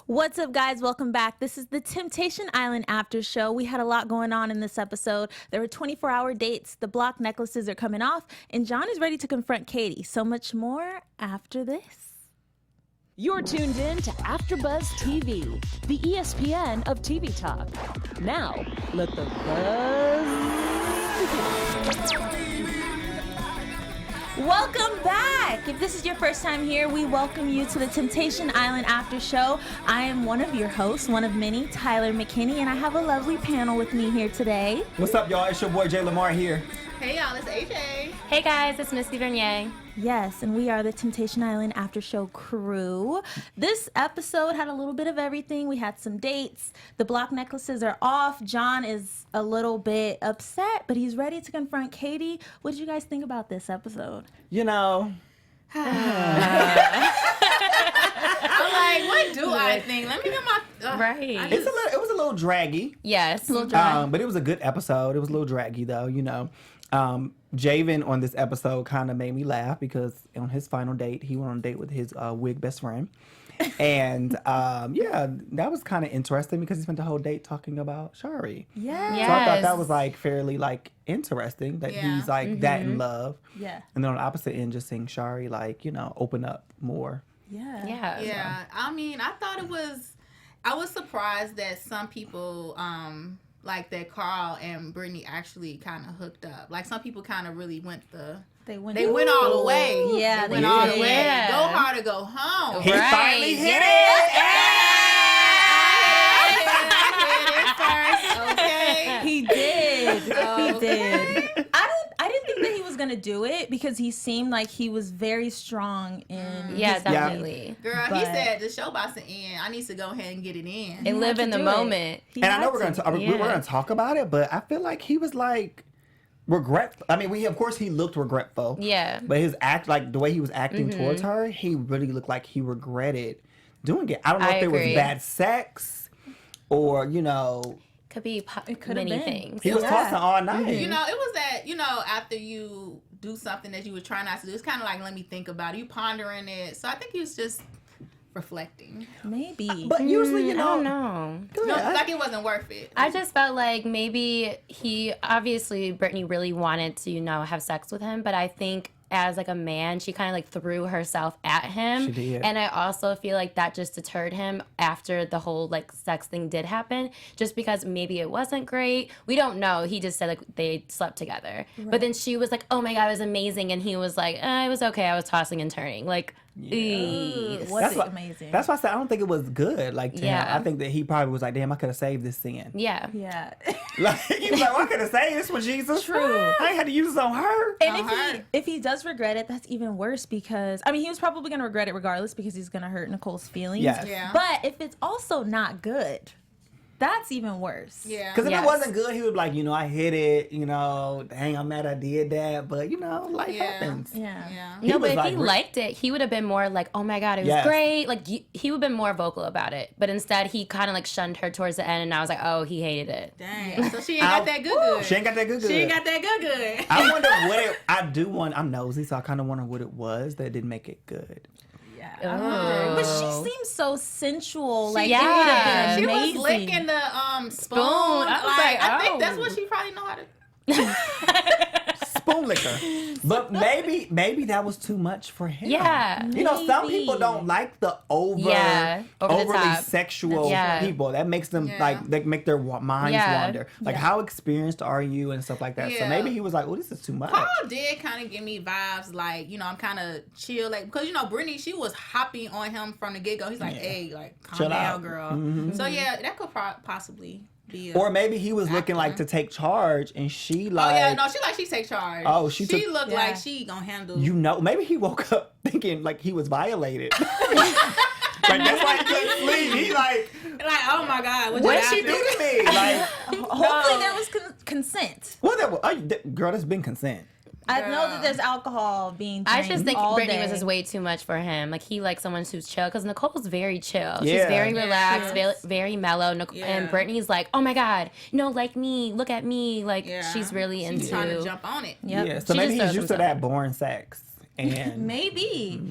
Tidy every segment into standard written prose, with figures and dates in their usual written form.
What's up, guys? Welcome back. This is the Temptation Island After Show. We had a lot going on in this episode. There were 24-hour dates, the block necklaces are coming off, and John is ready to confront Katie. So much more after this. You're tuned in to AfterBuzz TV, the ESPN of TV talk. Now, let the buzz begin. Welcome back. If this is your first time here, we welcome you to the Temptation Island After Show. I am one of your hosts, one of many, Tyler McKinney, and I have a lovely panel with me here today. What's up, y'all? It's your boy Jay Lamar here. Hey, y'all. It's AJ. Hey, guys. It's Missy Bernier. Yes, and we are the Temptation Island After Show crew. This episode had a little bit of everything. We had some dates. The block necklaces are off. John is a little bit upset, but he's ready to confront Katie. What did you guys think about this episode? You know, I'm like, what do I think? Let me get my... Right. it was a little draggy. Yes. A little dry. But it was a good episode. It was a little draggy, though, you know. Javen on this episode kind of made me laugh because on his final date, he went on a date with his wig best friend. And yeah, that was kind of interesting because he spent the whole date talking about Shari. Yeah. Yeah. So I thought Yes. that was like fairly like interesting that Yeah. he's like that in love. Yeah. And then on the opposite end, just seeing Shari like, you know, open up more. Yeah. Yeah. Yeah. I mean, I thought it was... I was surprised that some people... like that Carl and Brittany actually kind of hooked up. Like some people kind of really went They went all the way. Yeah, they went they all did. the way. Yeah. Go hard or go home. He Right. finally hit Okay. He did. He Okay. did. I didn't think that he was gonna do it because he seemed like he was very strong in. Yeah, his definitely. Girl, he But- said the show about to end. I need to go ahead and get it in. And live had in to the do it. moment. He And I had know we're gonna to. we're gonna talk about it, but I feel like he was like regretful. I mean, of course he looked regretful. Yeah. But his act, like the way he was acting towards her, he really looked like he regretted doing it. I don't know I if it was agree. bad sex or you know Could be could've many been. things. he was Yeah. tossing all night. You know, it was that, you know, after you do something that you were trying not to do, it's kind of like, let me think about it. You pondering it. So I think he was just reflecting. Maybe. But usually, you I know, don't know. go No, ahead. like it wasn't worth it. I just felt like maybe he, obviously, Brittany really wanted to, you know, have sex with him, but I think as like a man, she kind of like threw herself at him. She did. And I also feel like that just deterred him after the whole like sex thing did happen, just because maybe it wasn't great. We don't know. He just said like they slept together. But then she was like, oh my God, it was amazing. And he was like, it was okay. I was tossing and turning. Like, eesh. Was That's it why- amazing? That's why I said I don't think it was good. Like to him. Yeah. I think that he probably was like, damn, I could have saved this sin. Yeah. Yeah. Like he was like, well, I could have saved this for Jesus. True. I ain't had to use this on her. And if he does regret it, that's even worse because I mean he was probably gonna regret it regardless because he's gonna hurt Nicole's feelings. Yes. Yeah. But if it's also not good, that's even worse. Yeah. Because if Yes. it wasn't good, he would be like, you know, I hit it, you know, dang, I'm mad I did that. But, you know, life Yeah. happens. Yeah. Yeah. He No, was but if like he re- liked it, he would have been more like, oh my God, it was Yes. great. Like, he would have been more vocal about it. But instead, he kind of like shunned her towards the end, and I was like, oh, he hated it. Dang. So she ain't got that good. She ain't got that good. She ain't got that good. I wonder what I'm nosy, so I kind of wonder what it was that didn't make it good. Oh. But she seems so sensual. Like Yeah. it would have She been was amazing. licking the spoon. I was like, I think oh. that's what she probably know how to. Spoon liquor. But maybe that was too much for him. Yeah. You know, some Maybe. people don't like the over the overly top. sexual Yeah. people. That makes them Yeah. like they make their minds Yeah. wander. Like Yeah. how experienced are you and stuff like that. So Yeah. maybe he was like, "Oh, this is too much." Carl did kind of give me vibes like, you know, I'm kind of chill. Like, because, you know, Brittany, she was hopping on him from the get-go. He's like, Yeah. hey, like, calm Chill down, out. girl. Mhm. So, yeah, that could possibly be Or maybe he was looking like actor. to take charge, and she Oh, like, yeah, no, she take charge. Oh, she took- looked Yeah. like she gonna handle. you know, maybe he woke up thinking like he was violated. Like that's why he couldn't sleep. He like, like, oh, my God. what she do to me? Like, Hopefully there was consent. what that? Girl, that's been consent. I know that there's alcohol being I drank just think all Brittany day. was just way too much for him. Like, he likes someone who's chill, because Nicole's very chill. She's Yeah. very relaxed, Yes. very mellow. Yeah. And Brittany's like, oh my God, no, like me, look at me. Like, Yeah. she's really She's into... trying to jump on it. Yep. Yeah, so She maybe just he's throws used to himself. that boring sex. And Maybe.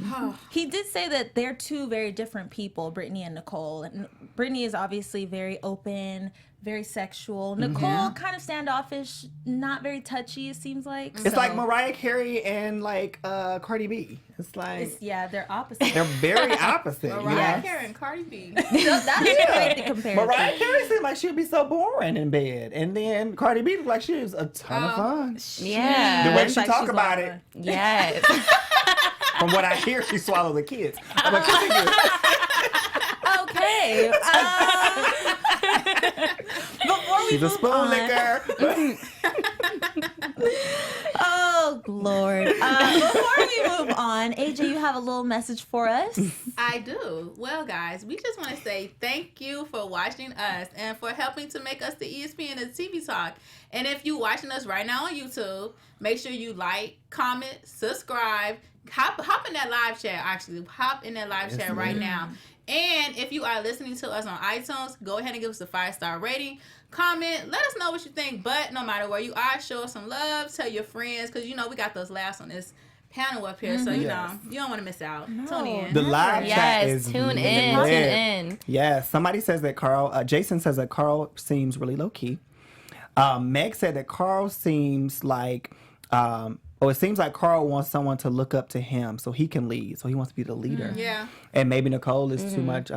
He did say that they're two very different people, Brittany and Nicole. And Brittany is obviously very open, very sexual. Nicole kind of standoffish, not very touchy, it seems like. it's like Mariah Carey and like Cardi B. It's like they're opposite. they're very opposite. Mariah Carey and Cardi B. That is a great comparison. Mariah Carey seemed like she'd be so boring in bed, and then Cardi B looked like she was a ton of fun. Yeah. The way Looks she like talk she's about on it, Yes. from what I hear, she swallowed the kids. But continue. Okay. Before we She's a move spoon on, licker. oh Lord. Before we move on, AJ, you have a little message for us. I do. Well, guys, we just want to say thank you for watching us and for helping to make us the ESPN of TV Talk. And if you're watching us right now on YouTube, make sure you like, comment, subscribe, hop in that live chat. Actually, hop in that live chat right now. And if you are listening to us on iTunes, go ahead and give us a 5-star rating. Comment, let us know what you think. But no matter where you are, show us some love. Tell your friends, because, we got those laughs on this panel up here. So, you don't want to miss out. Tune in. The live chat is tune lit. in. Yes, somebody says that Jason says that Carl seems really low key. Meg said that Carl seems like, it seems like Carl wants someone to look up to him so he can lead. So he wants to be the leader. Yeah. And maybe Nicole is too much.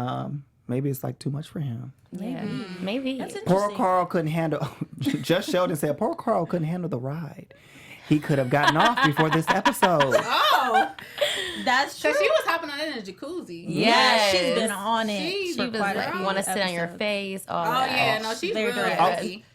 Maybe it's like too much for him. Yeah. Maybe. That's Poor interesting. Carl couldn't handle. Just Sheldon said, poor Carl couldn't handle the ride. He could have gotten off before this episode. Oh, That's true. because she was hopping on it in a jacuzzi. Yes. She's been on it. She She for was quite a like, few want to sit on your episodes. face. All Oh, that. yeah. No, she's Very real direct. lucky.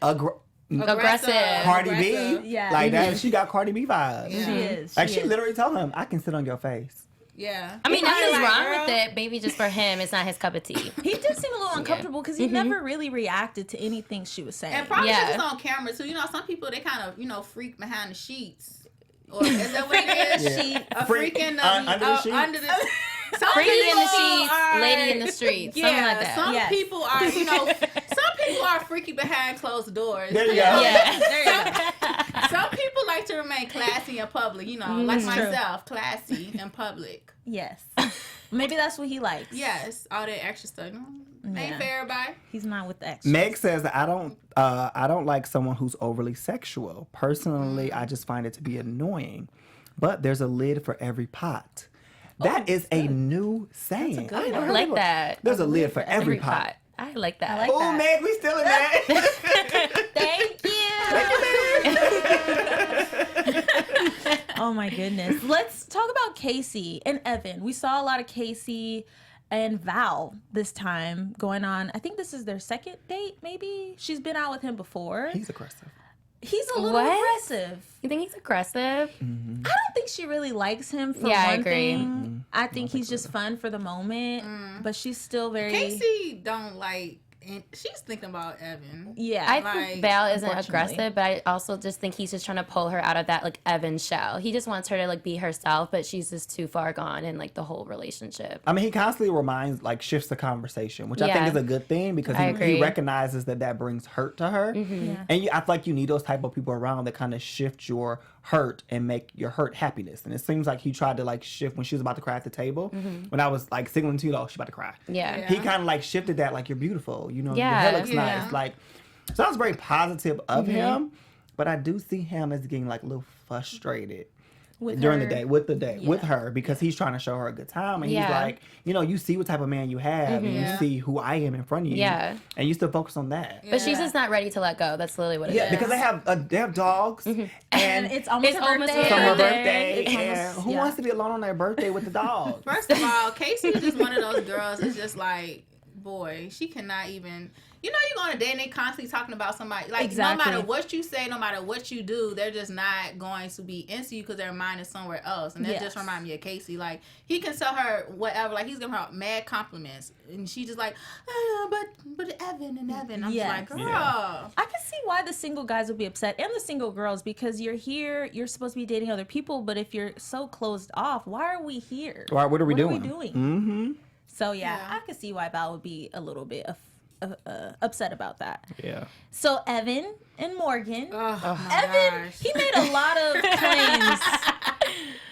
Aggressive. Cardi B, Aggressive. Yeah. like that. She got Cardi B vibes. Yeah. She is. Like she is. literally told him, "I can sit on your face." Yeah. I mean, He probably nothing's like, wrong girl, with it. Maybe just for him, it's not his cup of tea. He did seem a little uncomfortable because he never really reacted to anything she was saying. And probably Yeah. she was on camera too. Some people, they kind of, freak behind the sheets. Or is that what it is? Yeah. A Freak, freaking under the sheets? under the. Some Freaky in the people sheets, are- lady in the streets, Yeah, something like that. some Yes. people are, some people are freaky behind closed doors. There you go. Yeah. There you go. Some people like to remain classy in public, like myself, classy in public. Yes. Maybe that's what he likes. Yes, all that extra stuff. Yeah. Ain't fair, everybody. He's not with the extras. Meg says that I don't like someone who's overly sexual. Personally, I just find it to be annoying. But there's a lid for every pot. That is a new saying. good never one. I heard like of it. that. There's a lid for every pot. I like that. I like Oh, that. Meg, we still in that. Thank you. Oh my goodness. Let's talk about Casey and Evan. We saw a lot of Casey and Val this time going on. I think this is their second date, maybe. She's been out with him before. He's aggressive. He's a little What? aggressive. You think he's aggressive? I don't think she really likes him for Yeah, I one agree. thing. I think he's just fun for the moment, but she's still very Casey don't like, and she's thinking about Evan. Yeah. I Like, think Val isn't unfortunately. aggressive, but I also just think he's just trying to pull her out of that Evan shell. He just wants her to be herself, but she's just too far gone in the whole relationship. I mean, he constantly shifts the conversation, which I think Yeah. is a good thing because I he agree. recognizes that brings hurt to her. Yeah. And I feel like you need those type of people around that kind of shift your hurt and make your hurt happiness. And it seems like he tried to shift when she was about to cry at the table. When I was signaling to you, she's about to cry. Yeah. He kind of shifted that, you're beautiful. Your Yeah. hair looks Yeah. nice. So I was very positive of him, but I do see him as getting a little frustrated. with During her. the day, with her, because he's trying to show her a good time, and Yeah. he's like, you see what type of man you have, and you Yeah. see who I am in front of you, Yeah. and you still focus on that. But she's just not ready to let go. That's literally what it is. Yeah, because they have dogs, And and it's almost It's her almost birthday. it's on her birthday. birthday, It's and almost- who yeah. wants to be alone on their birthday with the dog? First of all, Casey is just one of those girls that's just boy, she cannot even. You go on a date and they constantly talking about somebody. Exactly. No matter what you say, no matter what you do, they're just not going to be into you because their mind is somewhere else. And that just Yes. reminds me of Casey. He can tell her whatever. He's giving her mad compliments. And she just but Evan and Evan. I'm Yes. just girl. Yeah. I can see why the single guys would be upset and the single girls because you're here, you're supposed to be dating other people, but if you're so closed off, why are we here? Or what are we doing? Mm-hmm. So Yeah. I could see why Val would be a little bit upset about that. Yeah. So Evan and Morgan. Oh, my Evan, gosh. he made a lot of claims.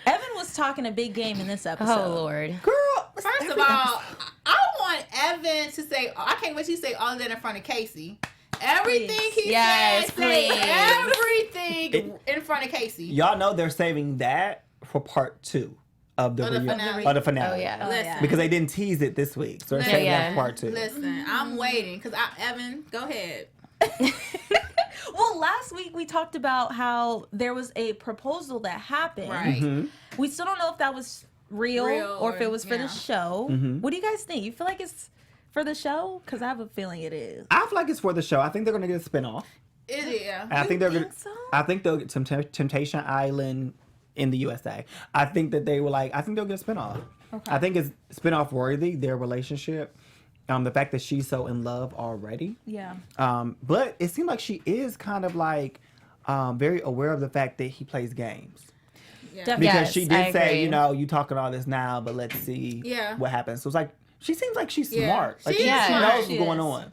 Evan was talking a big game in this episode. Oh Lord. Girl, First of all, I want Evan to say, I can't wait to say all of that in front of Casey. Everything he Yes, said, say please. everything in front of Casey. y'all know they're saving that for part 2 of the finale. Of the finale. Oh yeah. Listen, Because they didn't tease it this week, so they're saving that for part 2. listen, I'm waiting because Evan, go ahead. Well, last week we talked about how there was a proposal that happened. Right. Mm-hmm. We still don't know if that was real or if it was for yeah. the show. Mm-hmm. What do you guys think? You feel like it's for the show? Because I have a feeling it is. I feel like it's for the show. I think they're gonna get a spinoff. Yeah. And I think they're gonna. so? I think they'll get some Temptation Island in the USA. I think that they were like. I think they'll get a spinoff. Okay. I think it's spinoff worthy. Their relationship, the fact that she's so in love already. Yeah. But it seemed like she is kind of like very aware of the fact that he plays games. Yeah. Definitely. Because Yes, she I did say, agree. you know, you talking all this now, but let's see Yeah. what happens. So it's like she seems like she's Yeah. smart. Like She she, is she smart. knows what's She going is. on.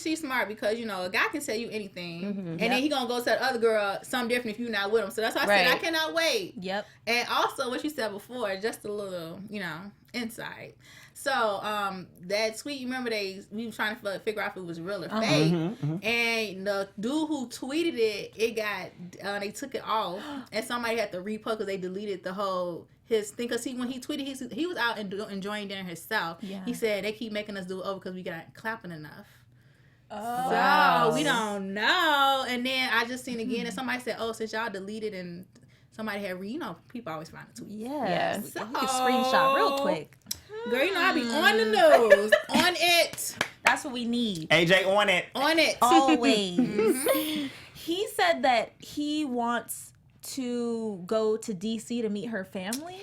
She's smart because, you know, a guy can tell you anything. And Yep. then he going to go tell the other girl something different if you're not with him. So that's why I said Right. I cannot wait. Yep. And also what you said before, just a little, you know, insight. So that tweet, you remember we were trying to figure out if it was real or fake. And the dude who tweeted it got, they took it off. And somebody had to repost because they deleted the whole his thing. Because when he tweeted, he was out and enjoying dinner himself. Yeah. He said they keep making us do it over because we got clapping enough. Oh. So we don't know. And then I just seen again, and somebody said, "Oh, since y'all deleted and somebody had people always find the tweet." Yes. So- You can screenshot real quick. Girl, you know I be on the news, on it, That's what we need. AJ on it. on it. Always. Mm-hmm. He said that he wants to go to DC to meet her family.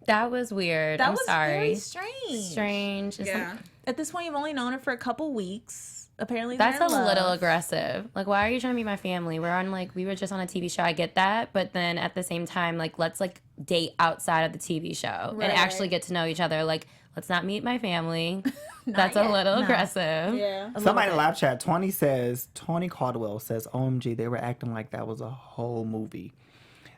That was weird. That I'm was sorry. very strange. Strange. It's Yeah. like- At this point, you've only known her for a couple weeks. Apparently, that's a they're in little love. aggressive. Like, why are you trying to meet my family? We were just on a TV show. I get that, but then at the same time, like, let's like date outside of the TV show Right. and actually get to know each other. Like, let's not meet my family. That's yet. a little No. aggressive. Yeah. Somebody in the live chat, Tony Caldwell says, OMG, they were acting like that was a whole movie.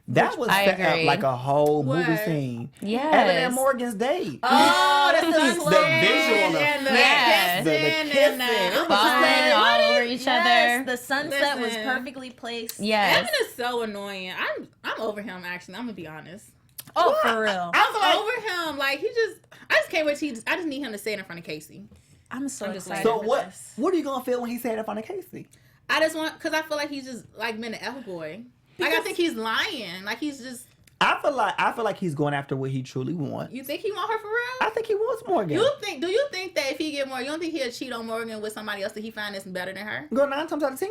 That was I set up agree. like a whole movie What? scene. Yes. Evan and Morgan's date. Oh, that's The visual and the Yes. kissing The and kissing. the Falling all over each Yes, other. the sunset was Listen. perfectly placed. Yes. Evan is so annoying. I'm over him. Actually, I'm gonna be honest. Oh, for real. I'm over him. Like I just can't wait. I just need him to say it in front of Casey. I'm so I'm just excited. So for what? this. What are you gonna feel when he said it in front of Casey? I just want because I feel like he's just like been an F boy. Like I think he's lying. Like he's just. I feel like he's going after what he truly wants. You think he want her for real? I think he wants Morgan. Do you think that if he get more, you don't think he'll cheat on Morgan with somebody else that he find that's better than her? Girl, 9 times out of 10,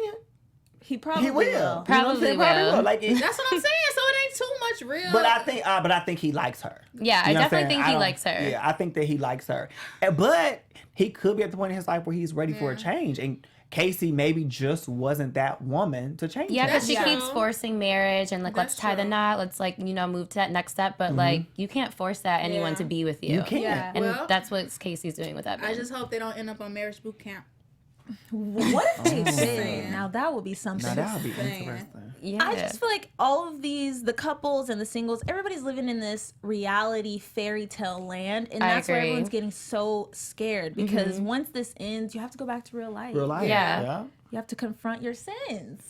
He probably he will. You know what I'm Probably saying? will. Like, That's what I'm saying. So it ain't too much real. but I think he likes her. Yeah, I You know what I'm definitely saying? think I he don't- likes her. Yeah, I think that he likes her. But he could be at the point in his life where he's ready for a change. And Casey maybe just wasn't that woman to change Yeah, him. because she That's keeps true. forcing marriage and like, let's That's tie the true. knot. Let's like, move to that next step. But like, you can't force that anyone Yeah. to be with you. You can't. Yeah. And Well, that's what Casey's doing with that. I just hope they don't end up on marriage boot camp. What if they did? saying. Now that would be something. Now that would be saying. interesting. yeah. I just feel like all of these, the couples and the singles, everybody's living in this reality fairy tale land. And I that's why agree. everyone's getting so scared because once this ends, you have to go back to real life. Real life. Yeah. You have to confront your sins.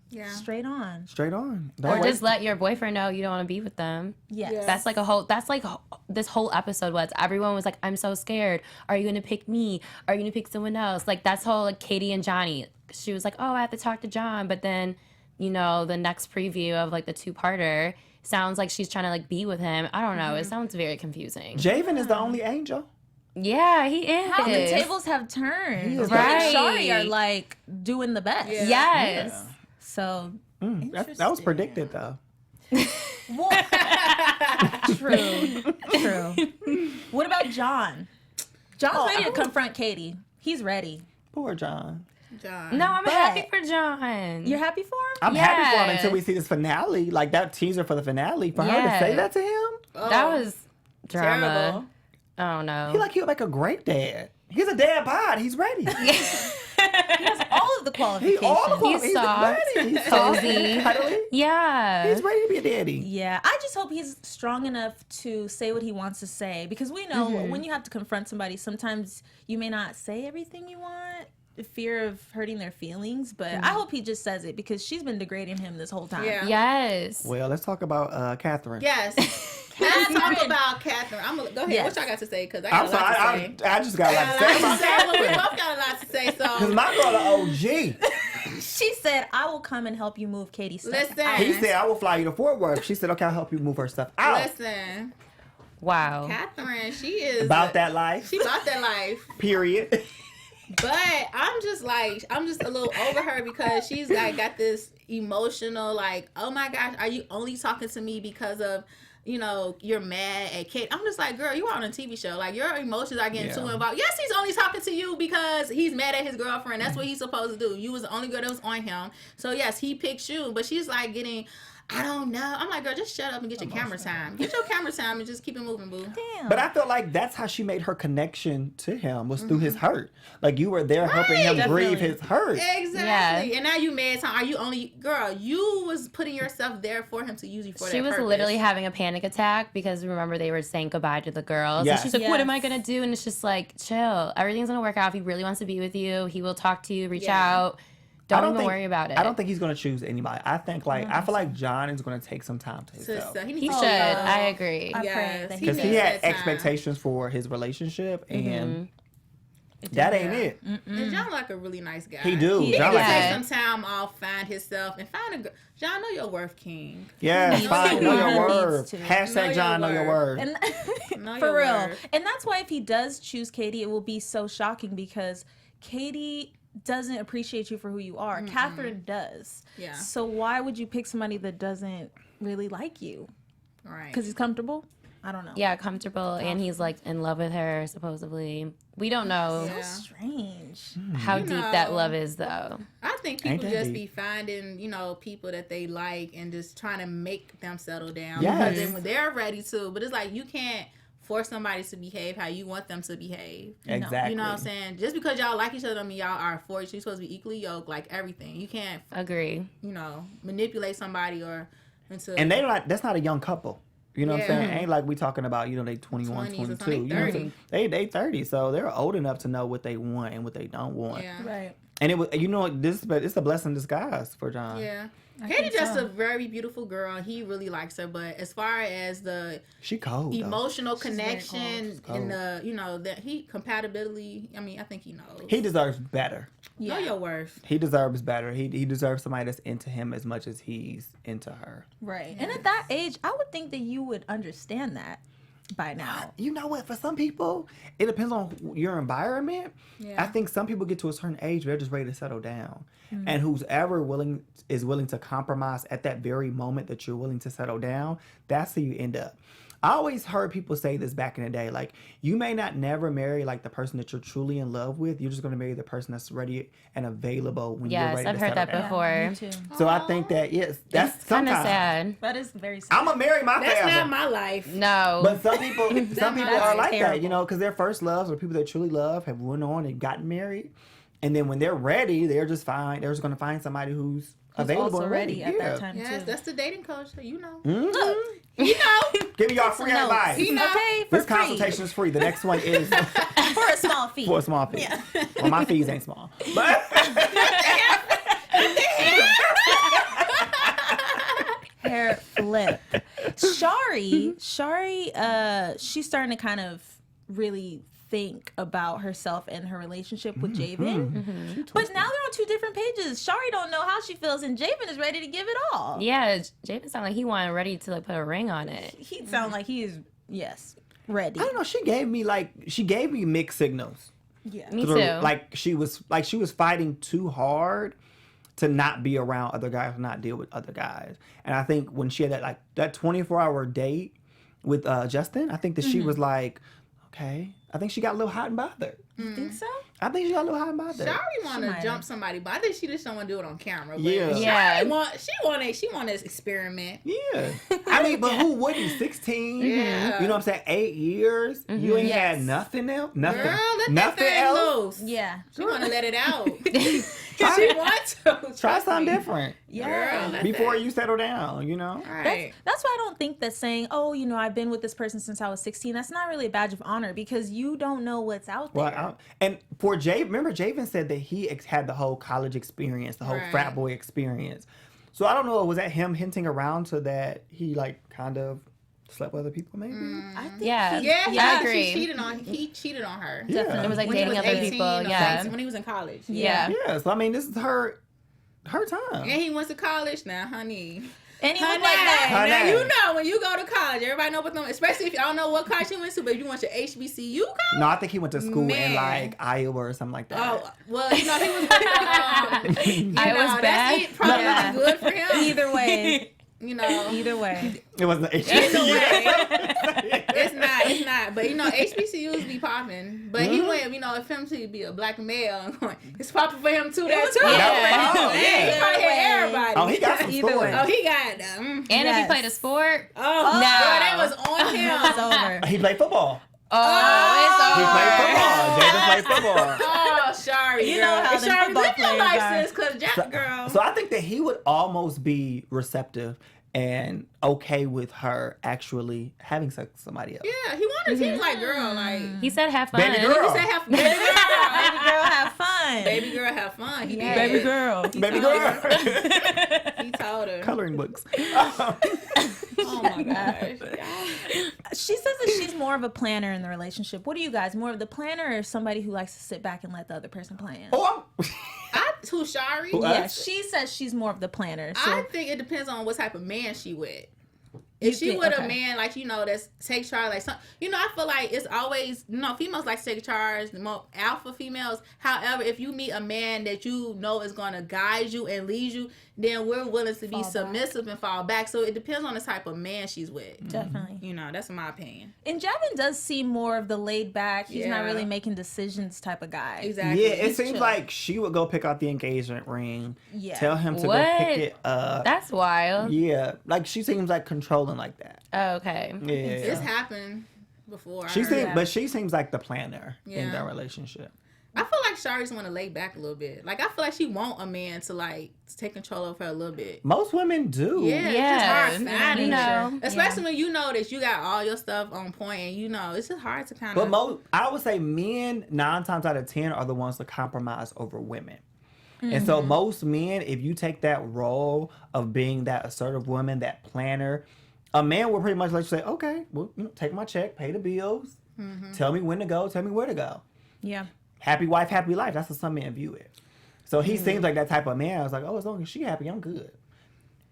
Yeah. Straight on. Straight on. or Don't just let your boyfriend know you don't want to be with them. Yes. Yeah. That's like this whole episode was. Everyone was like, I'm so scared. Are you going to pick me? Are you going to pick someone else? Like that's whole like Katie and Johnny. She was like, oh, I have to talk to John. But then, the next preview of like the 2-parter sounds like she's trying to like be with him. I don't know. It sounds very confusing. Javen is the only angel. Yeah, he is. How the tables have turned. He is Him and right. Shari are like doing the best. Yeah. Yes. So That was predicted though. true. What about John? John's ready to confront Katie. He's ready. Poor John. John. No, I'm But- happy for John. You're happy for him? I'm happy for him Yes. until we see this finale, like that teaser for the finale. For her to Yes. say that to him, That was drama. terrible. Oh no. he would make a great dad. He's a dad bod. He's ready. He has all of the qualifications. He's soft, He's soft, cozy. cuddly. Yeah. He's ready to be a daddy. Yeah, I just hope he's strong enough to say what he wants to say, because we know when you have to confront somebody, sometimes you may not say everything you want, fear of hurting their feelings, but I hope he just says it, because she's been degrading him this whole time. Yeah. Yes. Well, let's talk about Catherine. Yes. Let's talk about Catherine. Go ahead. Yes. What y'all got to say? Because I got I'm a lot sorry, to say. I just got a lot to say about Well, we Catherine. both got a lot to say. Because So my girl, OG, She said, I will come and help you move Katie's stuff. listen. he said, I will fly you to Fort Worth. She said, okay, I'll help you move her stuff out. Listen, Wow. Catherine, she is About that life, She about that life. period. But I'm just a little over her, because she's like got this emotional, like, oh my gosh, are you only talking to me because of, you're mad at Kate? I'm just like, girl, you are on a TV show. Like, your emotions are getting too involved. Yes, he's only talking to you because he's mad at his girlfriend. That's what he's supposed to do. You was the only girl that was on him. So yes, he picked you. But she's like getting, I don't know. I'm like, girl, just shut up and get your camera time. Get your camera time and just keep it moving, boo. Damn. But I feel like that's how she made her connection to him, was through his hurt. Like, you were there helping him grieve his hurt. Exactly. And now you mad. Are you only, girl, you was putting yourself there for him to use you for She that was purpose. literally having a panic attack, because remember they were saying goodbye to the girls. Yes. And she's like, what am I Yes. going to do? And it's just like, chill. Everything's going to work out. If he really wants to be with you, he will talk to you, reach Yeah. out. Don't even worry about it. I don't think he's going to choose anybody. I think, I feel like John is going to take some time to himself. So He should. I agree. I pray Yes, that Because he needs had that time. expectations for his relationship, Mm-hmm. and that ain't it. And John like a really nice guy. He do. He John can like take Yeah. some time off, find himself, and find a girl. John, know your worth, King. Yeah, He fine. needs Know to. your He word. needs to. Know Hashtag your John, know your word. word. And Know for your real. word. And that's why if he does choose Katie, it will be so shocking, because Katie doesn't appreciate you for who you are. Catherine does. Yeah. So why would you pick somebody that doesn't really like you? Right. Because he's comfortable? I don't know. Yeah, comfortable. And he's like in love with her, supposedly. We don't know Yeah. Strange. how deep that know. love is, though. I think Ain't people that just deep. be finding, people that they like and just trying to make them settle down. Yes. Because then when they're ready to, but it's like you can't force somebody to behave how you want them to behave. Exactly. You know what I'm saying? Just because y'all like each other, I mean, y'all are for each other. You're supposed to be equally yoked, like everything. You can't, Agree. manipulate somebody or into. And that's not a young couple. You know what I'm Yeah. saying? Ain't like we talking about, they 21, 20s or 22. something, You know what I'm 30. saying? They 30, so they're old enough to know what they want and what they don't want. Yeah. Right. And it was, it's a blessing in disguise for John. Yeah. I Katie think just so. a very beautiful girl. He really likes her, but as far as the She cold. though. emotional very connection cold. and the that he compatibility, I mean, I think he knows. He deserves better. Know your worth. He deserves better. He deserves somebody that's into him as much as he's into her. Right. And at that age, I would think that you would understand that by now. You know what? For some people, it depends on your environment. Yeah. I think some people get to a certain age where they're just ready to settle down. And who's ever is willing to compromise at that very moment that you're willing to settle down, that's who you end up. I always heard people say this back in the day, like, you may not never marry like the person that you're truly in love with. You're just going to marry the person that's ready and available when you're Yes, ready I've to heard settle that down. before. Me too. So I think that, yes, that's It's kind of sometimes. sad. That is very sad. I'm going to marry my That's forever. not my life. No. But some people are like that, terrible. because their first loves or people they truly love have went on and gotten married, and then when they're ready, they're just fine. They're just going to find somebody who's available also and ready at that time Yes, too. that's the dating coach. So you know. Mhm. You know. Give me y'all free Notes. advice. You know. Okay, for This consultation is free. The next one is free. For a small fee. for a small fee. Well, my fees ain't small. But Hair flip. Shari, she's starting to kind of really think about herself and her relationship with Javen. But now they're on two different pages. Shari don't know how she feels, and Javen is ready to give it all. Yeah, Javen sounded like he wanted ready to like put a ring on it. He sound like he is, yes, ready. I don't know. She gave me mixed signals. Yeah. Me too. Like she was fighting too hard to not be around other guys, to not deal with other guys. And I think when she had that 24-hour date with Justin, I think that she was like, okay, I think she got a little hot and bothered. You think so? I think she got a little hot and bothered. Shari want She to might jump have. somebody, but I think she just don't want to do it on camera. But Yeah. She want to experiment. Yeah. I mean, but who wouldn't? 16? Yeah. You know what I'm saying? 8 years? You ain't had nothing else? Nothing. Girl, let nothing that thing else? loose. Yeah. She want to let it out. She wants to. Try Trust something me. different. Girl, let Before that- you settle down, you know? Right. That's why I don't think that saying, oh, you know, I've been with this person since I was 16, that's not really a badge of honor because you don't know what's out there. Well, and for remember Javen said that he had the whole college experience, the whole Right. frat boy experience. So I don't know, was that him hinting around to that he like kind of slept with other people maybe? I think Yeah. Yeah, I agree. He cheated on her. Yeah. It was like When he dating was other 18 people. or Yeah. 19, when he was in college. Yeah. Yeah, so I mean, this is her time. And he went to college now, honey. And he Honey, looked like that. Honey. now you know when you go to college, everybody know what them, especially if I don't know what college you went to, but if you went to HBCU college. No, I think he went to school in Man. like Iowa or something like that. Oh, well, you know, he was you I was know, bad. that's it, probably Yeah. good for him. Either way. You know. Either way. It wasn't Either HBCU. way. It's not. But, you know, HBCUs be popping. But he went, you know, if him to be a black male, it's popping for him too. That too. Yeah. Oh, He yeah. probably had everybody. Oh, he got some Either scores. way. Oh, he got And if Yes. you played a sport, Oh, No. girl, that was on him. It's over. He played football. it's He over. played football. Javen played football. Oh, Shari, You girl. know how them Shari, football live your players life, are. sis, because Jack, girl. So I think that he would almost be receptive and okay with her actually having sex with somebody else. Yeah, he wanted. He was like, girl, like. He said have fun. Baby girl. He said, baby girl. Baby girl, have fun. Baby girl, have fun. He Yeah. did. Baby girl. Baby told girl. He told her. Coloring books. Oh my gosh. She says that she's more of a planner in the relationship. What are you guys? More of the planner or somebody who likes to sit back and let the other person plan? Oh, Who, Shari? Who, Yeah, us? she says she's more of the planner. So I think it depends on what type of man she with. If she think- with okay. a man like that's takes charge, like some, I feel like it's always females like to take charge, the more alpha females. However, if you meet a man that you know is gonna guide you and lead you, then we're willing to be Fall back. submissive and fall back. So it depends on the type of man she's with. definitely. That's my opinion. And Javin does seem more of the laid back, he's not Yeah. really making decisions type of guy. Exactly. yeah, it He's seems chill. like she would go pick out the engagement ring, Yeah. tell him to What? go pick it up. That's wild. Yeah, like she seems like controlling like that. Oh, okay. Yeah, It's happened before. she I seems, heard. but she seems like the planner in Yeah. their relationship. I feel like Shari's want to lay back a little bit. Like I feel like she want a man to like take control of her a little bit. Most women do. Yeah, it's just Yeah, hard finding you know. her. Especially when you know that you got all your stuff on point and it's just hard to kind But of. I would say men 9 times out of 10 are the ones that compromise over women. And so most men, if you take that role of being that assertive woman, that planner, a man will pretty much let you say, okay, well, take my check, pay the bills, tell me when to go, tell me where to go. Yeah. Happy wife, happy life. That's how some men view it. So he seems like that type of man. I was like, oh, as long as she happy, I'm good.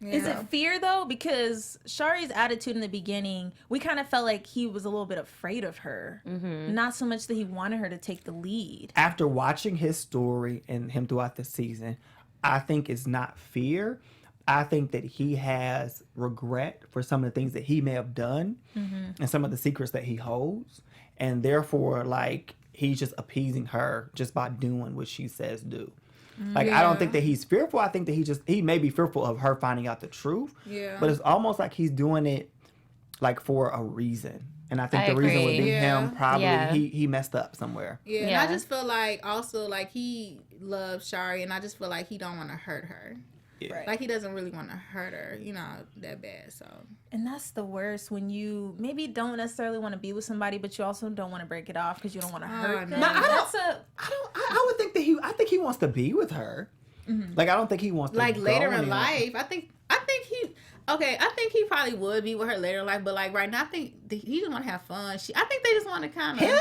Is it fear though? Because Shari's attitude in the beginning, we kind of felt like he was a little bit afraid of her. Not so much that he wanted her to take the lead. After watching his story and him throughout the season, I think it's not fear. I think that he has regret for some of the things that he may have done and some of the secrets that he holds. And therefore, like, he's just appeasing her just by doing what she says do. Like, I don't think that he's fearful. I think that he may be fearful of her finding out the truth. Yeah. But it's almost like he's doing it, like, for a reason. And I think I the reason would agree. be Yeah. him probably, Yeah. he messed up somewhere. Yeah, and Yeah. I just feel like also like he loves Shari, and I just feel like he don't want to hurt her. Yeah. Like he doesn't really want to hurt her, that bad. So And that's the worst when you maybe don't necessarily want to be with somebody, but you also don't want to break it off because you don't want to hurt them. no. I would think that I think he wants to be with her. Like, I don't think he wants to like go later in anywhere. life, I think he probably would be with her later in life, but like right now, I think he just want to have fun. I think they just want to kind of. Him?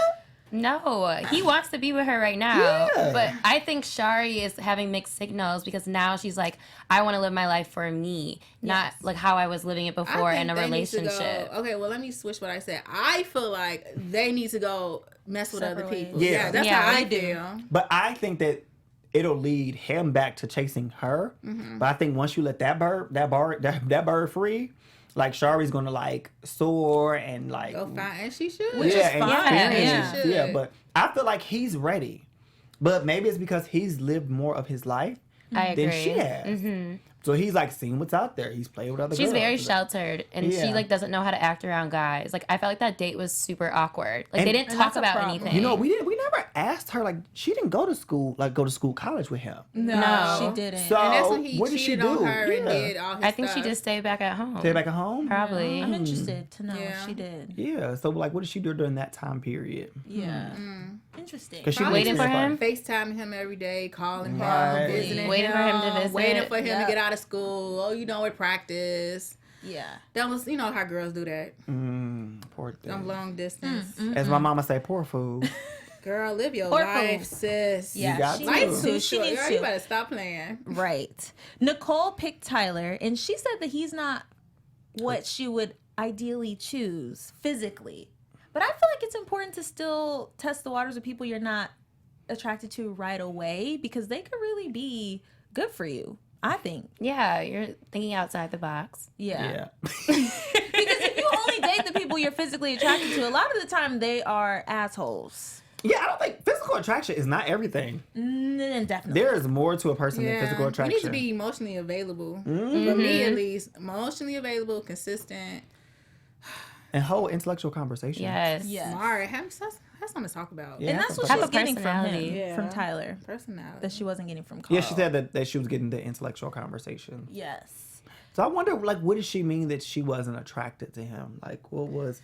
No, he wants to be with her right now. Yeah. But I think Shari is having mixed signals because now she's like, I want to live my life for me, not like how I was living it before in a relationship. Okay, well, let me switch what I said. I feel like they need to go mess with Separate other ways. people. Yeah. That's Yeah, how I I do. feel. But I think that it'll lead him back to chasing her. But I think once you let that bird free, like Shari's gonna like soar and like Go find, and she should. Which is and fine. experience. Yeah. Yeah, but I feel like he's ready. But maybe it's because he's lived more of his life I agree. than she has. Mm-hmm. So he's like seen what's out there. He's played with other She's girls. very sheltered, and Yeah. she like doesn't know how to act around guys. Like I felt like that date was super awkward. Like they didn't and talk that's a about problem. anything. You know, we never asked her, like, she didn't go to school college with him. No, she didn't. So And that's when he what did she cheated do? on her and Yeah. did all his I think she stuff. just stayed back at home. Stay back at home? Probably. I'm interested to know Yeah. if she did. Yeah. So like what did she do during that time period? Yeah. Interesting. 'Cause she Probably Waiting for him? FaceTiming him every day, calling Right. him, visiting Waiting for him to visit. waiting for him Yep. to get out of school. Oh, you know, with practice. Yeah. That was, you know how girls do that. Poor thing. Them long distance. As my mama say, poor fool. Girl, live your Poor life, fool. sis. Yeah, got she to. needs to. Too She short. needs Girl, you to. better stop playing. Right. Nicole picked Tyler, and she said that he's not what she would ideally choose physically. But I feel like it's important to still test the waters with people you're not attracted to right away because they could really be good for you, I think. Yeah, you're thinking outside the box. Yeah. Yeah. Because if you only date the people you're physically attracted to, a lot of the time they are assholes. Yeah, I don't think physical attraction is not everything. Definitely. There is more to a person than physical You attraction. need to be emotionally available. Mm-hmm. For me, at least, emotionally available, consistent. and hold intellectual conversation. Yes. Yes. Smart. Have something to talk about. Yeah. And that's what Have she a was getting from him, personality. Yeah. from Tyler, Personality. that she wasn't getting from Carl. Yeah, she said that she was getting the intellectual conversation. Yes. So I wonder, like, what did she mean that she wasn't attracted to him? Like, what was...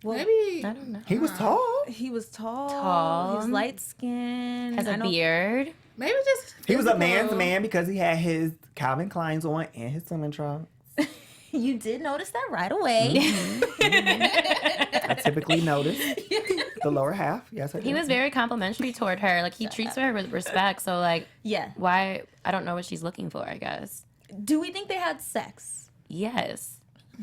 Well, Maybe. I don't know. He was tall. he was tall. Tall. He's light skinned. Has a beard. Maybe just. He was a physical. man's man because he had his Calvin Kleins on and his swimming trunks. You did notice that right away. I typically notice the lower half. Yes, I do. He was very complimentary toward her. Like he treats her with respect. So like, Yeah. why? I don't know what she's looking for. I guess. Do we think they had sex? Yes. I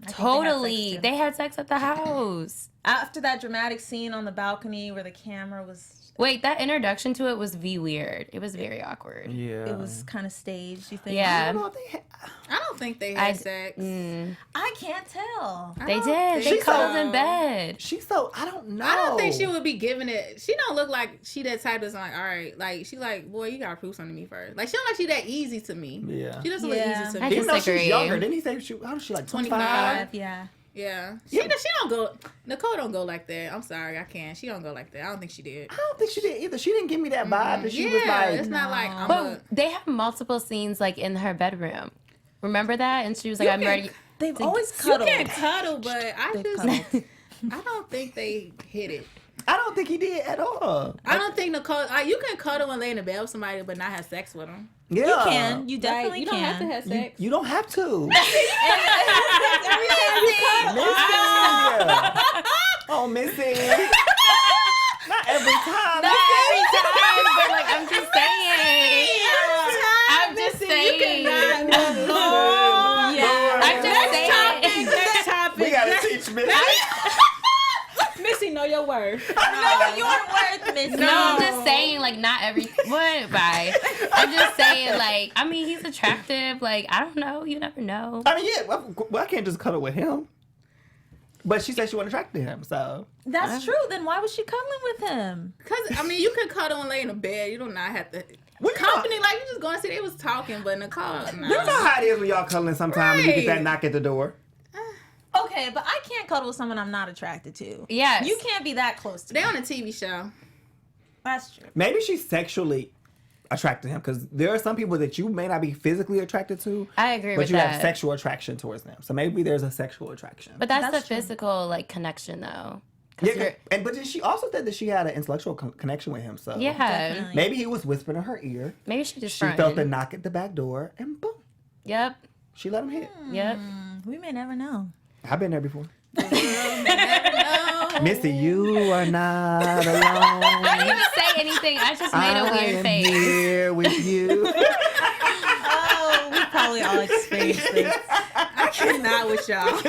think Totally. They had sex, They had sex at the house. too. After that dramatic scene on the balcony where the camera was, Wait, that introduction to it was weird. It was very awkward. Yeah. it was kind of staged. You think? I Yeah. don't know if they had... I don't think they had sex. I can't tell. I They don't did. They think cuddled so. in bed. She's so... I don't know. I don't think she would be giving it. She don't look like she that type that's like, all right, like she like, boy, you gotta prove something to me first. Like she don't like she that easy to me. Yeah. She doesn't Yeah. look easy to I me. Even though she's disagree. younger, didn't he say how old is she, like 25? Yeah. Yeah. She don't go. Nicole don't go like that. I'm sorry, I can't. She don't go like that. I don't think she did. I don't think she did either. She didn't give me that vibe that she was Yeah, like... it's not like I'm But they have multiple scenes like in her bedroom. Remember that? And she was like, "I'm ready." They've always you cuddled. can cuddle, but I They've just cuddled. I don't think they hit it. I don't think he did at all. I don't think Nicole. You can cuddle and lay in the bed with somebody, but not have sex with them. Yeah. You can. You definitely you can. don't have to have sex. You don't have to. Oh, Missy. Not every time. Not every time, but like I'm just saying. I'm just saying. Yeah. I'm just saying. Next topic. We gotta teach Missy. Missy, know your worth. No, your worth, Miss. No, I'm just saying, like, not every. What? Bye. I'm just saying, like, I mean, he's attractive. Like, I don't know. You never know. I mean, yeah, well, I can't just cuddle with him. But she said she wasn't attracted to him, so. That's true. Then why was she cuddling with him? Cause I mean, you can cuddle and lay in the bed. You do not have to. Well, you know- Company, like you just go and see they was talking, but Nicole, nah. You know how it is when y'all cuddling sometimes and you get Right. that knock at the door. Okay, but I can't cuddle with someone I'm not attracted to. Yes. You can't be that close to me. They on a TV show. That's true. Maybe she's sexually attracted to him because there are some people that you may not be physically attracted to. I agree but with you that. have sexual attraction towards them. So maybe there's a sexual attraction. But that's That's the true. physical, like, connection, though. 'Cause yeah, you're- but then she also said that she had an intellectual connection with him. So yeah. Definitely. maybe he was whispering in her ear. Maybe she just She felt the fronted. knock at the back door and boom, Yep. she let him hit. Yep. We may never know. I've been there before. No. Missy, you are not I alone. didn't even say anything. I just made a I weird am face. here with you. Oh, we probably all experienced this. I cannot with y'all.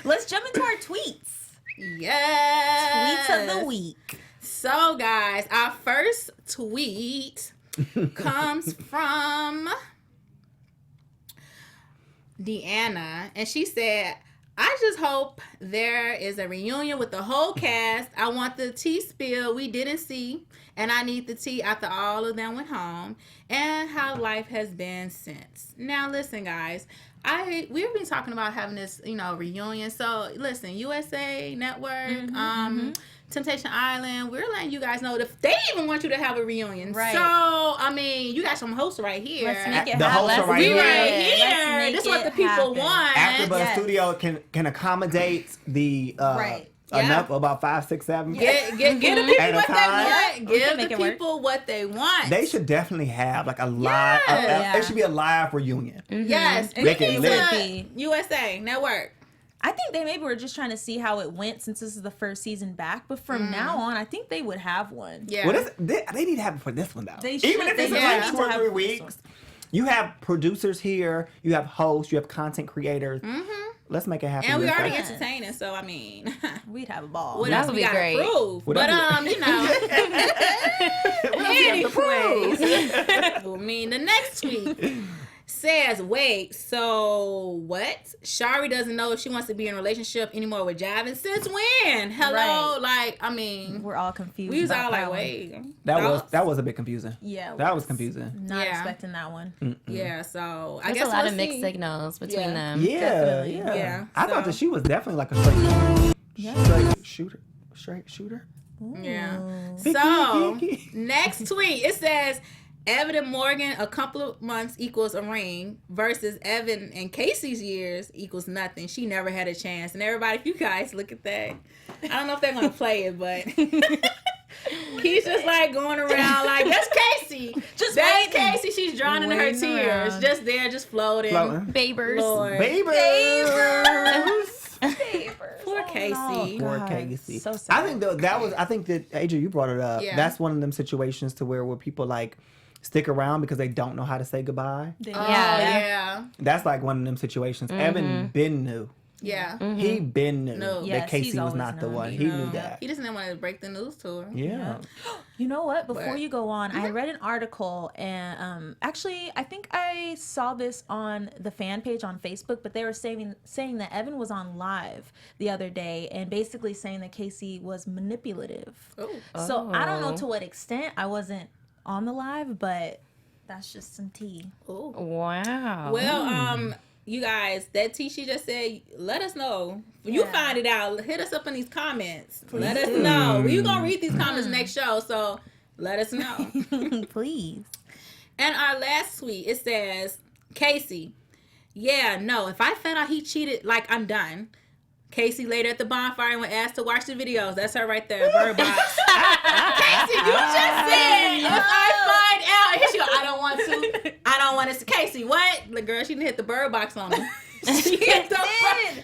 Let's jump into our tweets. Yes. Tweets of the week. So, guys, our first tweet comes from Deanna, and she said, I just hope there is a reunion with the whole cast. I want the tea spill we didn't see, and I need the tea after all of them went home, and how life has been since. Now, listen, guys. We've been talking about having this, reunion. So, listen, USA Network, Temptation Island, we're letting you guys know if they even want you to have a reunion. Right. So, I mean, you got some hosts right here. Let's make it The happen. hosts are right here. Right here. This is what the people want. AfterBuzz Studio can accommodate the Right. enough about 5, 6, 7. Get the people At a what they time. want. Give make the it work. people what they want. They should definitely have like a live. Yeah. It should be a live reunion. Yes. They can live. Be. USA Network. I think they maybe were just trying to see how it went since this is the first season back. But from now on, I think they would have one. Yeah. Well, they need to have it for this one though. They should. Even if They it's really like need 2 to or have 3 it for this weeks, you have producers here, you have hosts, you have content creators. Let's make it happen. And we real already fast. entertaining, so I mean, We'd have a ball. what That else would we be gotta great. prove? What But else anyways, I mean, the next tweet says, wait, so what? Shari doesn't know if she wants to be in a relationship anymore with Javin. Since when? Hello? Right. Like, I mean, We're all confused. we was about all like, that one. wait. That was a bit confusing. Yeah. it That was confusing. Not Yeah. expecting that one. Yeah, so I There's guess a lot we'll of mixed see. signals between Yeah. them. Yeah, Definitely. yeah. Yeah, I thought so- that she was definitely like a straight shooter. Yeah. So, next tweet, it says, Evan and Morgan, a couple of months equals a ring versus Evan and Casey's years equals nothing. She never had a chance. And everybody, if you guys look at that, I don't know if they're going to play it, but he's just like going around like, that's Casey. Just That's waiting. Casey. She's drowning in her Waiting tears. around. Just there, just floating. Babers. Lord. Babers. Poor Casey. Poor God, Casey. so sad. I think I think that Adrian, you brought it up. Yeah. That's one of them situations to where people like stick around because they don't know how to say goodbye. Oh, Yeah. yeah. That's like one of them situations. Evan been knew. Yeah. He been knew No. that Yes, Casey he's was always not the known. one. He He No. knew that. He doesn't want to break the news to her. Yeah. You know what? Before What? you go on, I read an article and actually I think I saw this on the fan page on Facebook, but they were saying that Evan was on live the other day and basically saying that Casey was manipulative. Oh. So I don't know to what extent. I wasn't on the live, but that's just some tea. Oh. Wow. Well, you guys, that tea she just said, let us know. When you Yeah. find it out, hit us up in these comments. Let us know. We're going to read these comments next show, so let us know. Please. And our last tweet, it says, Casey, yeah, no, if I found out he cheated, like, I'm done. Casey later at the bonfire and when asked to watch the videos. That's her right there, Bird Box. Casey, you just said, if I find out, and here she go, I don't want to. I don't want to. Casey, what? The girl, she didn't hit the Bird Box on him. She hit the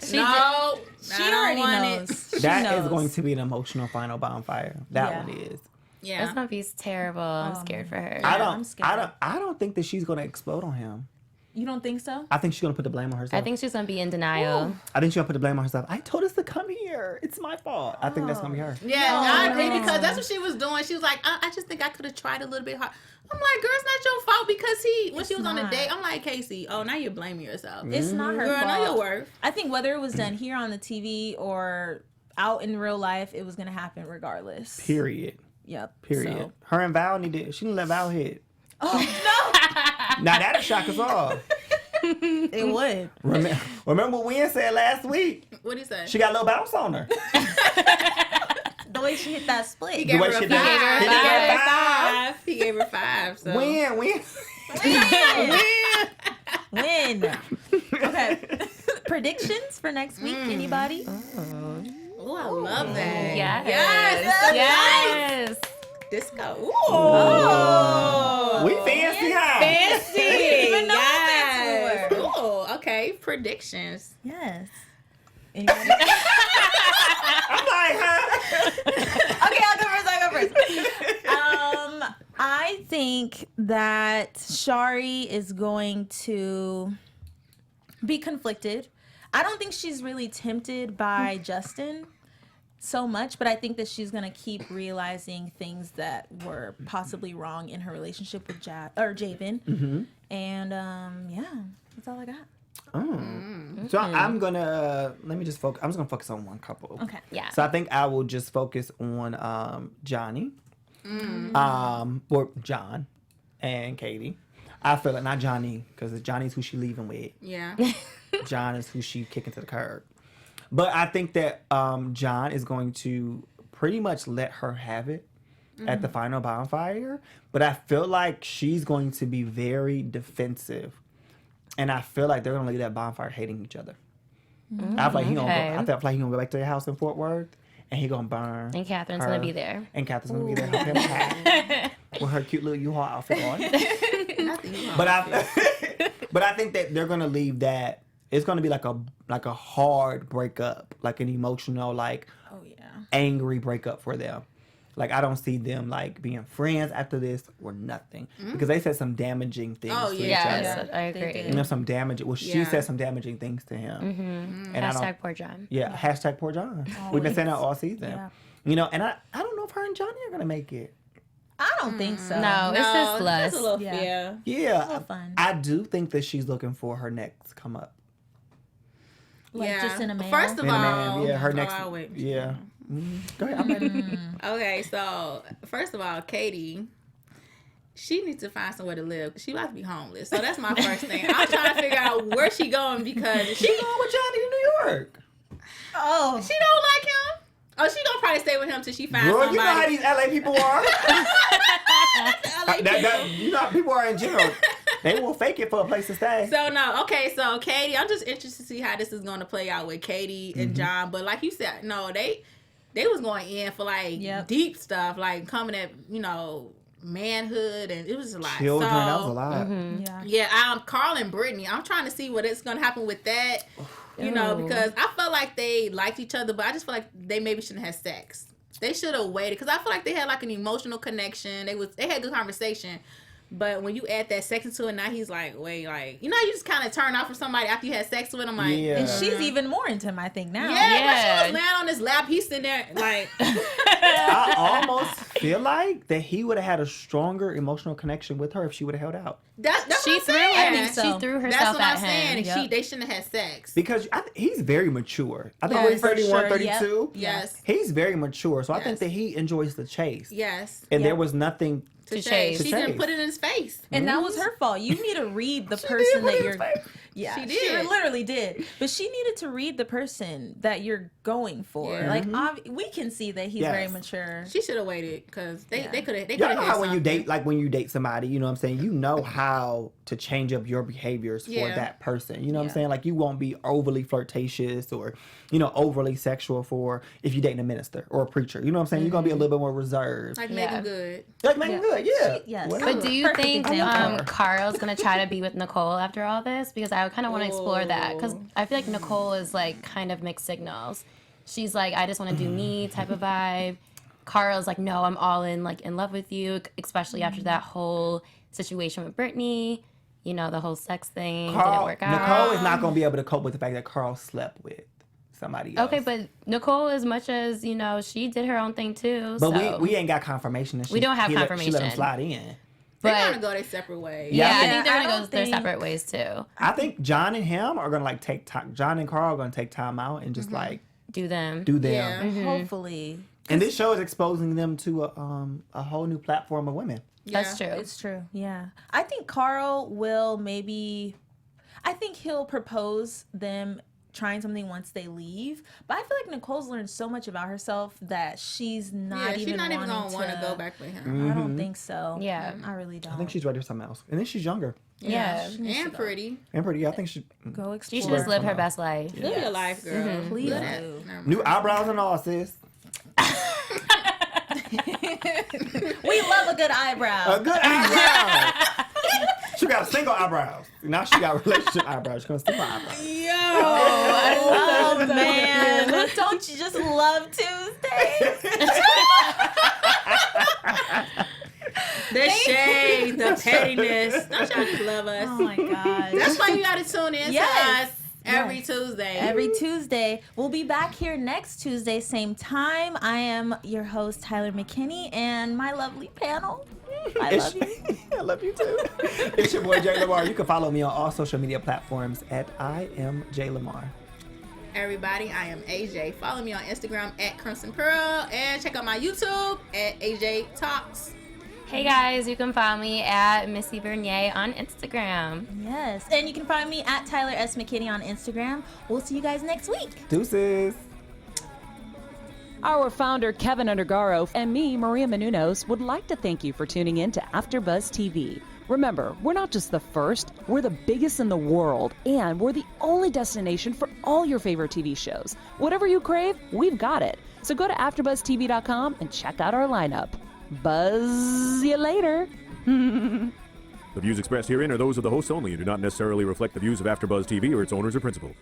She No, I She don't already want knows. it. She That knows. is going to be an emotional final bonfire. That Yeah. one is. Yeah. That's gonna be terrible. I'm scared for her. I'm scared. I don't think that she's gonna explode on him. You don't think so? I think she's gonna put the blame on herself. I think she's gonna be in denial. I think she's gonna put the blame on herself. I told us to come here. It's my fault. I think that's gonna be her. Yeah, I agree because that's what she was doing. She was like, I just think I could have tried a little bit hard. I'm like, girl, it's not your fault because when she was on a not. date, I'm like, Casey, oh, now you're blaming yourself. It's not her Girl, fault. know your worth. I think whether it was done here on the TV or out in real life, it was gonna happen regardless. Period. Yep. Period. So. Her and Val she didn't let Val hit. Oh no! Now that'll shock us all. It would. Remember what Wynn said last week? What do you say? She got a little bounce on her. The way she hit that split. He gave her way a she 5. did. He He gave gave her her 5. He gave her 5. So. Win. Win. Okay. Predictions for next week. Anybody? Oh, I love that. Yes. Yes. Yes. Disco. Ooh. Oh. We fancy, huh? Fancy. Didn't even know Yes. fancy Ooh, okay. Predictions. Yes. Anybody? I'm like, huh? Okay, I'll go first. I think that Shari is going to be conflicted. I don't think she's really tempted by Justin so much, but I think that she's going to keep realizing things that were possibly wrong in her relationship with Javen. Mm-hmm. And yeah, that's all I got. So I'm gonna let me just focus. I'm just gonna focus on one couple. Okay. Yeah. So I think I will just focus on Johnny, or John, and Katie. I feel like not Johnny because Johnny's who she leaving with. Yeah. John is who she kicking to the curb. But I think that John is going to pretty much let her have it at the final bonfire. But I feel like she's going to be very defensive. And I feel like they're going to leave that bonfire hating each other. I feel like he's gonna go back to their house in Fort Worth and he's going to burn. And Catherine's her. going to be there. And Catherine's going to be there with her cute little U-Haul outfit on. But I think that they're going to leave that. It's going to be like a hard breakup, like an emotional, like angry breakup for them. Like I don't see them like being friends after this or nothing because they said some damaging things to each other. I agree. You know, some damage. Well, she said some damaging things to him. And Hashtag poor John. Yeah, hashtag poor John. We've been saying that all season. Yeah. You know, and I don't know if her and Johnny are gonna make it. I don't think so. No, it's just That's lust. a little Yeah. Yeah, fun. I do think that she's looking for her next come up. Like just in a man. First of In a man, all, yeah, her next. I'll wait. Yeah. Go ahead. I'm ready. Okay, so first of all, Katie, she needs to find somewhere to live. She about to be homeless. So that's my first thing. I'm trying to figure out where she going because She going with Johnny to New York. Oh. she don't like him. Oh, she gonna probably stay with him till she finds Girl, somebody. you know how these LA people are. You know how people are in general. They will fake it for a place to stay. So no, okay. So Katie, I'm just interested to see how this is gonna play out with Katie and John. But like you said, no, they was going in for like deep stuff, like coming at manhood, and it was a lot. Children, so, that was a lot. Yeah, Carl and Brittany. I'm trying to see what is gonna happen with that. Because I felt like they liked each other, but I just feel like they maybe shouldn't have sex. They should have waited because I feel like they had like an emotional connection. They had good conversation. But when you add that sex into it, now he's like, wait, like, you just kind of turn off from somebody after you had sex with him. Like, And she's even more into him, I think, now. Yeah, but she was laying on his lap. He's sitting there, like. I almost feel like that he would have had a stronger emotional connection with her if she would have held out. That's She what I'm saying. I think she threw That's herself what I'm at saying. him. They shouldn't have had sex. Because he's very mature. I think Yes, when he's 31, sure, 32, Yes. he's very mature. So I think Yes. that he enjoys the chase. Yes. And there was nothing To chase. chase. She To didn't chase. put it in his face. And that was her fault. You need to read the person that you're. Yeah, She she did. literally did. But she needed to read the person that you're going for. Yeah. Like, we can see that he's very mature. She should have waited because they could have. Y'all know how when you date somebody, you know what I'm saying, you know how to change up your behaviors for that person. You know what I'm saying? Like you won't be overly flirtatious or, overly sexual for if you're dating a minister or a preacher. You know what I'm saying? You're gonna be a little bit more reserved. Like Megan Good. Like Megan Good, yeah. Yes. Whatever. But do you Perfect think example. Carl's going to try to be with Nicole after all this? Because I kind of want to explore that. Because I feel like Nicole is like kind of mixed signals. She's like, I just want to do me type of vibe. Carl's like, no, I'm all in love with you, especially after that whole situation with Brittany. The whole sex thing didn't work out. Nicole is not gonna be able to cope with the fact that Carl slept with somebody else. Okay, but Nicole, as much as, she did her own thing too. But so. we ain't got confirmation that We don't have she let him confirmation. slide in. They're But- gonna go their separate ways. Yeah, I Yeah, think they're I going to don't go their think- separate ways too. I think John and him are gonna take time. John and Carl are gonna take time out and just Do them. do them. Yeah. Hopefully. And this show is exposing them to a whole new platform of women. That's true. It's true. Yeah. I think Carl will I think he'll propose them trying something once they leave. But I feel like Nicole's learned so much about herself that she's not She's even not even wanting gonna want to go back with him. I don't think so. Yeah. I really don't. I think she's ready for something else. And then she's younger Yeah. And pretty. and pretty. I think she go explore. She should just live her best life. Live your life, girl. Please Live that. do. Never mind. new eyebrows and all, sis. We love a good eyebrow. A good eyebrow. She got single eyebrows. Now she got relationship eyebrows. She's gonna single eyebrows. Oh man. Don't you just love Tuesdays? The shade, the pettiness. Don't y'all just love us? Oh my gosh. That's why you gotta tune in Yes. to us every Tuesday. Every Tuesday. We'll be back here next Tuesday, same time. I am your host, Tyler McKinney, and my lovely panel. I love you. I love you too. It's your boy Jay Lamar. You can follow me on all social media platforms at I am Jay Lamar. Everybody, I am AJ. Follow me on Instagram at Crimson Pearl and check out my YouTube at AJ Talks. Hey guys, you can follow me at Missy Bernier on Instagram. Yes. And you can find me at Tyler S. McKinney on Instagram. We'll see you guys next week. Deuces. Our founder, Keven Undergaro, and me, Maria Menounos, would like to thank you for tuning in to AfterBuzz TV. Remember, we're not just the first, we're the biggest in the world, and we're the only destination for all your favorite TV shows. Whatever you crave, we've got it. So go to AfterBuzzTV.com and check out our lineup. Buzz you later. The views expressed herein are those of the hosts only and do not necessarily reflect the views of AfterBuzz TV or its owners or principals.